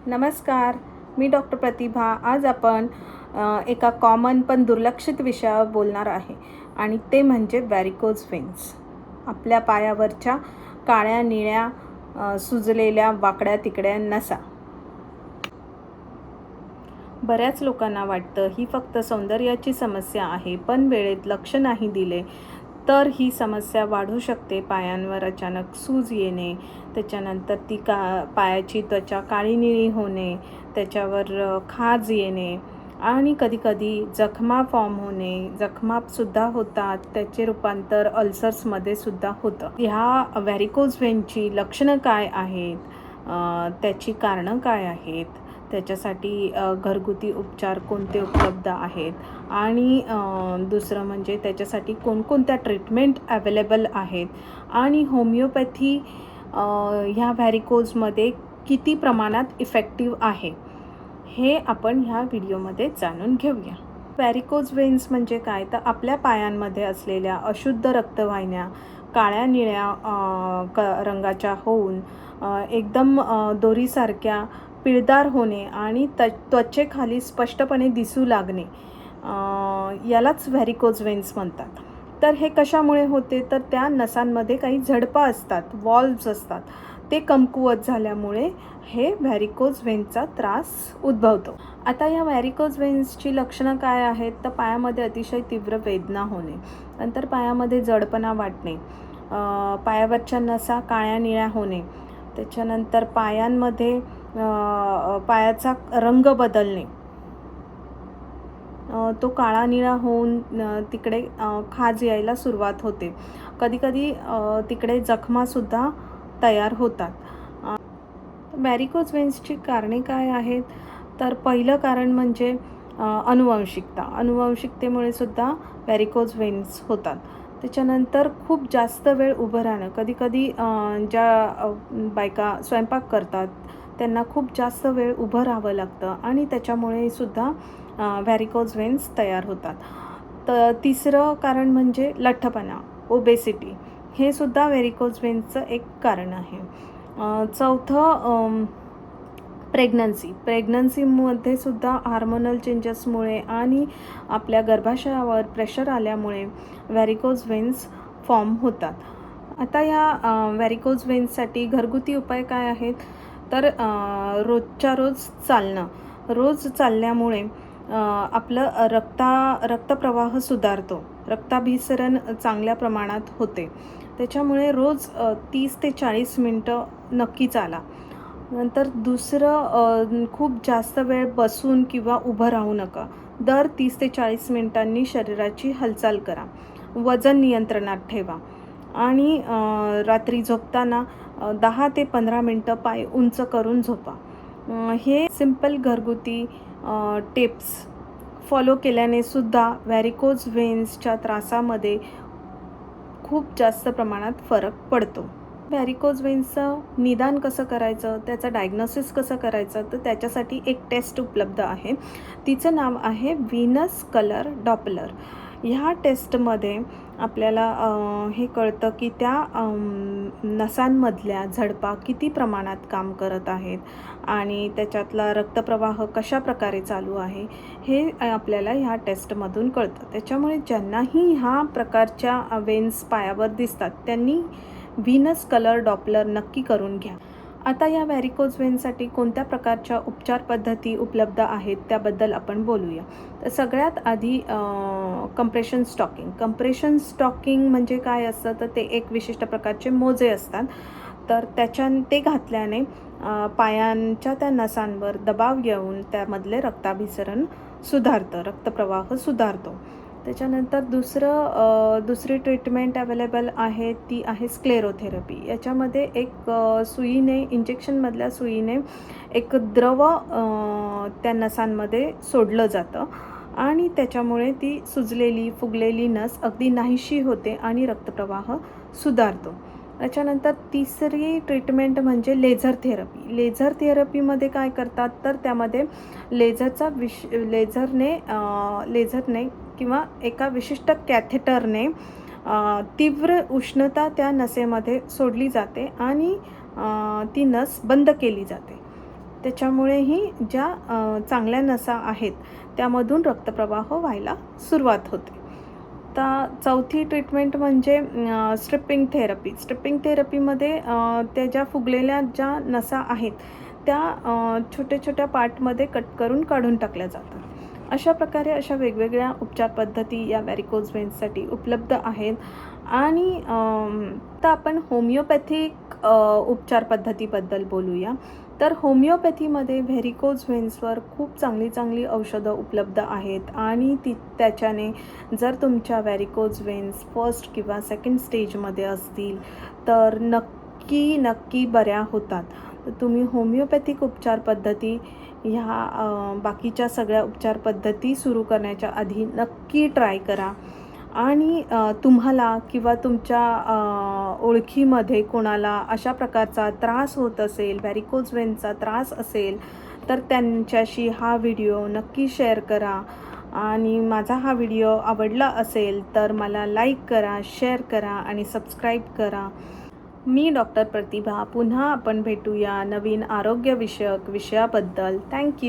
नमस्कार, मी डॉक्टर प्रतिभा. आज आपण एका कॉमन पण दुर्लक्षित विषयावर बोलणार आहे आणि ते म्हणजे व्हॅरिकोज व्हेन्स. आपल्या पायावरच्या काळ्या निळ्या सुजलेल्या वाकड्या तिकड्या नसा. बऱ्याच लोकांना वाटतं ही फक्त सौंदर्याची समस्या आहे, पण वेळेत लक्ष नाही दिले तर ही समस्या वाढू शकते. पायांवर अचानक सूज येणे, त्याच्यानंतर ती पायाची त्वचा काळी निळी होणे, त्याच्यावर खाज येणे आणि कधीकधी जखमा फॉर्म होणे, जखमासुद्धा होतात, त्याचे रूपांतर अल्सर्समध्ये सुद्धा होतं. ह्या व्हॅरिकोज व्हेनची लक्षणं काय आहेत, त्याची कारणं काय आहेत, त्याच्यासाठी घरगुती उपचार कोणते उपलब्ध आहेत आणि दुसरं म्हणजे त्याच्यासाठी कोणकोणत्या ट्रीटमेंट अवेलेबल आहेत आणि होमिओपॅथी ह्या व्हॅरिकोजमध्ये किती प्रमाणात इफेक्टिव्ह आहे, हे आपण ह्या व्हिडिओमध्ये जाणून घेऊया. व्हॅरिकोज व्हेन्स म्हणजे काय, तर आपल्या पायांमध्ये असलेल्या अशुद्ध रक्तवाहिन्या काळ्या निळ्या रंगाच्या होऊन एकदम दोरीसारख्या पिळदार होणे आणि त्वचेखाली स्पष्टपणे दिसू लागणे, यालाच व्हॅरिकोज व्हेन्स म्हणतात. तर हे कशामुळे होते, तर त्या नसांमध्ये काही झडपा असतात, वॉल्व्स असतात, ते कमकुवत झाल्यामुळे हे व्हॅरिकोज व्हेन्सचा त्रास उद्भवतो. आता या व्हॅरिकोज व्हेन्सची लक्षणं काय आहेत, तर पायामध्ये अतिशय तीव्र वेदना होणे, नंतर पायामध्ये जडपणा वाटणे, पायावरच्या नसा काळ्या निळ्या होणे, त्याच्यानंतर पायांमध्ये पायाचा रंग बदलणे, तो काळा निळा होऊन तिकडे खाज यायला सुरुवात होते, कधीकधी तिकडे जखमासुद्धा तयार होतात. व्हॅरिकोज व्हेन्सची कारणे काय आहेत, तर पहिलं कारण म्हणजे अनुवंशिकतेमुळे सुद्धा व्हॅरिकोज व्हेन्स होतात. त्याच्यानंतर खूप जास्त वेळ उभं राहणं, कधीकधी ज्या बायका स्वयंपाक करतात त्यांना खूप जास्त वेळ उभं राहावं लागतं आणि त्याच्यामुळे सुद्धा व्हॅरिकोज व्हेन्स तयार होतात. तर तिसरं कारण म्हणजे लठ्ठपणा, ओबेसिटी, हे सुद्धा व्हॅरिकोज व्हेन्सचं एक कारण आहे. चौथं प्रेग्नन्सीमध्ये सुद्धा हार्मोनल चेंजेसमुळे आणि आपल्या गर्भाशयावर प्रेशर आल्यामुळे व्हॅरिकोज व्हेन्स फॉर्म होतात. आता या व्हॅरिकोज व्हेन्ससाठी घरगुती उपाय काय आहेत, तर रोजच्या रोज चालणं. रोज चालल्यामुळे आपलं रक्तप्रवाह सुधारतो, रक्ताभिसरण चांगल्या प्रमाणात होते, त्याच्यामुळे रोज 30 ते 40 मिनटं नक्की चाला. नंतर दुसरं, खूप जास्त वेळ बसून किंवा उभं राहू नका. दर 30 ते 40 मिनटांनी शरीराची हालचाल करा. वजन नियंत्रणात ठेवा आणि रात्री झोपताना 10 ते 15 मिनटं पाय उंच करून झोपा. हे सिंपल घरगुती टिप्स फॉलो केल्याने सुद्धा व्हॅरिकोज व्हेन्सच्या त्रासामध्ये खूप जास्त प्रमाणात फरक पडतो. व्हॅरिकोज व्हेन्सचं निदान कसं करायचं, त्याचं डायग्नोसिस कसं करायचं, तर त्याच्यासाठी एक टेस्ट उपलब्ध आहे. तिचं नाव आहे व्हीनस कलर डॉपलर. ह्या टेस्टमध्ये आपल्याला हे कळतं की त्या नसांमधल्या झडपा किती प्रमाणात काम करत आहेत आणि त्याच्यातला रक्तप्रवाह कशा प्रकारे चालू आहे, हे आपल्याला ह्या टेस्टमधून कळतं. त्याच्यामुळे ज्यांनाही ह्या प्रकारच्या व्हेन्स पायावर दिसतात त्यांनी व्हीनस कलर डॉपलर नक्की करून घ्या. आता या व्हॅरिकोज व्हेन्ससाठी कोणत्या प्रकारच्या उपचार पद्धती उपलब्ध आहेत त्याबद्दल आपण बोलूया. तर सगळ्यात आधी कंप्रेशन स्टॉकिंग म्हणजे काय असतं, तर ते एक विशिष्ट प्रकारचे मोजे असतात, तर ते घातल्याने पायांच्या त्या नसांवर दबाव येऊन त्यामधले रक्ताभिसरण सुधारतं, रक्तप्रवाह सुधारतो. त्याच्यानंतर दुसरी ट्रीटमेंट अवेलेबल आहे, ती आहे स्क्लेरोथेरपी. याच्यामध्ये एक इंजेक्शनमधल्या सुईने एक द्रव त्या नसांमध्ये सोडलं जातं आणि त्याच्यामुळे ती सुजलेली फुगलेली नस अगदी नाहीशी होते आणि रक्तप्रवाह सुधारतो. त्याच्यानंतर तिसरी ट्रीटमेंट म्हणजे लेझर थेरपीमध्ये काय करतात, तर त्यामध्ये लेझरने किंवा एका विशिष्ट कॅथेटरने तीव्र उष्णता त्या नसेमध्ये सोडली जाते आणि ती नस बंद केली जाते. त्याच्यामुळेही ज्या चांगल्या नसा आहेत त्यामधून रक्तप्रवाह व्हायला सुरुवात होते. आता चौथी ट्रीटमेंट म्हणजे स्ट्रिपिंग थेरपी. स्ट्रिपिंग थेरपीमध्ये त्या ज्या फुगलेल्या ज्या नसा आहेत त्या छोट्या-छोट्या पार्टमध्ये कट करून काढून टाकल्या जातात. अशा प्रकारे अशा वेगवेगळ्या उपचार पद्धती या व्हॅरिकोज व्हेन्ससाठी उपलब्ध आहेत. आणि आता आपण होमिओपॅथिक उपचार पद्धतीबद्दल बोलूया. तर होमिओपॅथीमध्ये व्हेरिकोज व्हेन्सवर खूप चांगली औषधं उपलब्ध आहेत आणि त्याच्याने जर तुमच्या व्हॅरिकोज व्हेन्स फर्स्ट किंवा सेकंड स्टेजमध्ये असतील तर नक्की बऱ्या होतात. तर तुम्ही होमिओपॅथिक उपचार पद्धती ह्या बाकीच्या सगळ्या उपचार पद्धती सुरू करण्याच्या आधी नक्की ट्राय करा. आणि तुम्हाला किंवा तुमच्या ओळखीमध्ये कोणाला अशा प्रकारचा त्रास होत असेल, व्हॅरिकोज व्हेन्सचा त्रास असेल, तर त्यांच्याशी हा व्हिडिओ नक्की शेअर करा. आणि माझा हा व्हिडिओ आवडला असेल तर मला लाईक करा, शेअर करा आणि सबस्क्राईब करा. मी डॉक्टर प्रतिभा. पुन्हा आपण भेटूया नवीन आरोग्यविषयक विषयाबद्दल. Thank you.